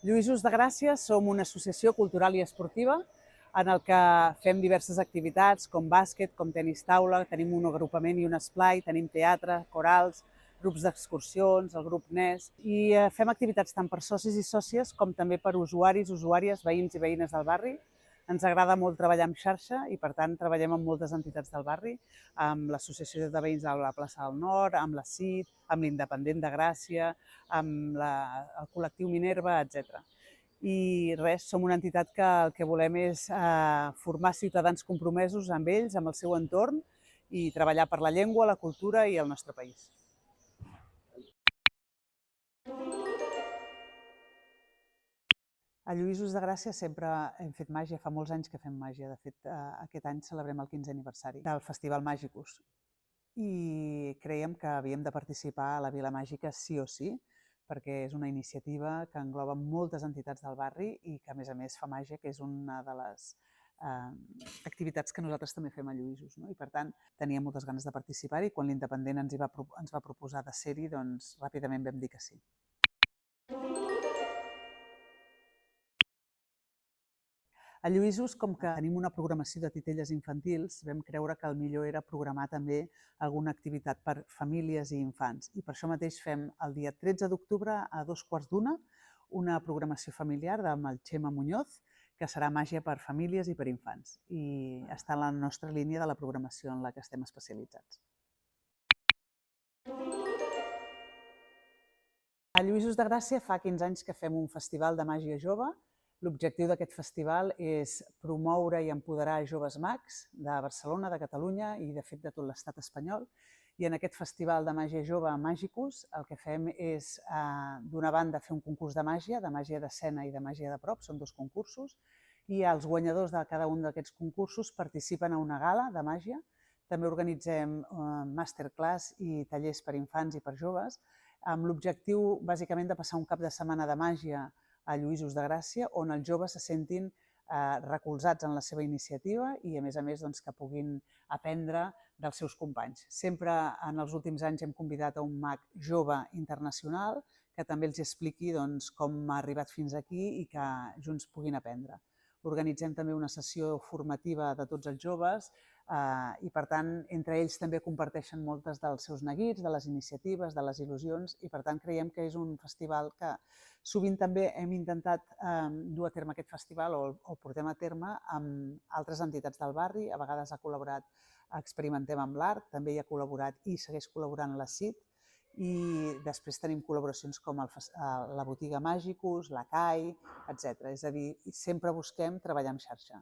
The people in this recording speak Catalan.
Lluïsos de Gràcia som una associació cultural i esportiva en el que fem diverses activitats com bàsquet, com tenis taula, tenim un agrupament i un esplai, tenim teatre, corals, grups d'excursions, el grup NES i fem activitats tant per socis i sòcies com també per usuaris, usuàries, veïns i veïnes del barri. Ens agrada molt treballar en xarxa i, per tant, treballem amb moltes entitats del barri, amb l'Associació de Veïns de la Plaça del Nord, amb la CIT, amb l'Independent de Gràcia, amb el col·lectiu Minerva, etc. I res, som una entitat que el que volem és formar ciutadans compromesos amb ells, amb el seu entorn i treballar per la llengua, la cultura i el nostre país. A Lluïsos de Gràcia sempre hem fet màgia, fa molts anys que fem màgia. De fet, aquest any celebrem el 15è aniversari del Festival Màgicus i creiem que havíem de participar a la Vila Màgica sí o sí, perquè és una iniciativa que engloba moltes entitats del barri i que, a més, fa màgia, que és una de les activitats que nosaltres també fem a Lluïsos. I, per tant, teníem moltes ganes de participar-hi i quan l'Independent ens va proposar de ser-hi, doncs ràpidament vam dir que sí. A Lluïsos, com que tenim una programació de titelles infantils, vam creure que el millor era programar també alguna activitat per famílies i infants. I per això mateix fem el dia 13 d'octubre a 2:15 una programació familiar amb el Xema Muñoz, que serà màgia per famílies i per infants. I està en la nostra línia de la programació en la que estem especialitzats. A Lluïsos de Gràcia fa 15 anys que fem un festival de màgia jove. L'objectiu d'aquest festival és promoure i empoderar joves mags de Barcelona, de Catalunya i, de fet, de tot l'estat espanyol. I en aquest festival de màgia jove Màgicus el que fem és, d'una banda, fer un concurs de màgia d'escena i de màgia de prop, són 2 concursos, i els guanyadors de cada un d'aquests concursos participen a una gala de màgia. També organitzem masterclass i tallers per infants i per joves, amb l'objectiu, bàsicament, de passar un cap de setmana de màgia a Lluïsos de Gràcia, on els joves se sentin recolzats en la seva iniciativa i, a més, que puguin aprendre dels seus companys. Sempre en els últims anys hem convidat a un mag jove internacional que també els expliqui com ha arribat fins aquí i que junts puguin aprendre. Organitzem també una sessió formativa de tots els joves i, per tant, entre ells també comparteixen moltes dels seus neguits, de les iniciatives, de les il·lusions i, per tant, creiem que és un festival que sovint també hem intentat dur a terme aquest festival o el portem a terme amb altres entitats del barri. A vegades ha col·laborat Experimentem amb l'Art, també hi ha col·laborat i segueix col·laborant la CIT, i després tenim col·laboracions com la Botiga Màgicus, la CAI, etc. És a dir, sempre busquem treballar en xarxa.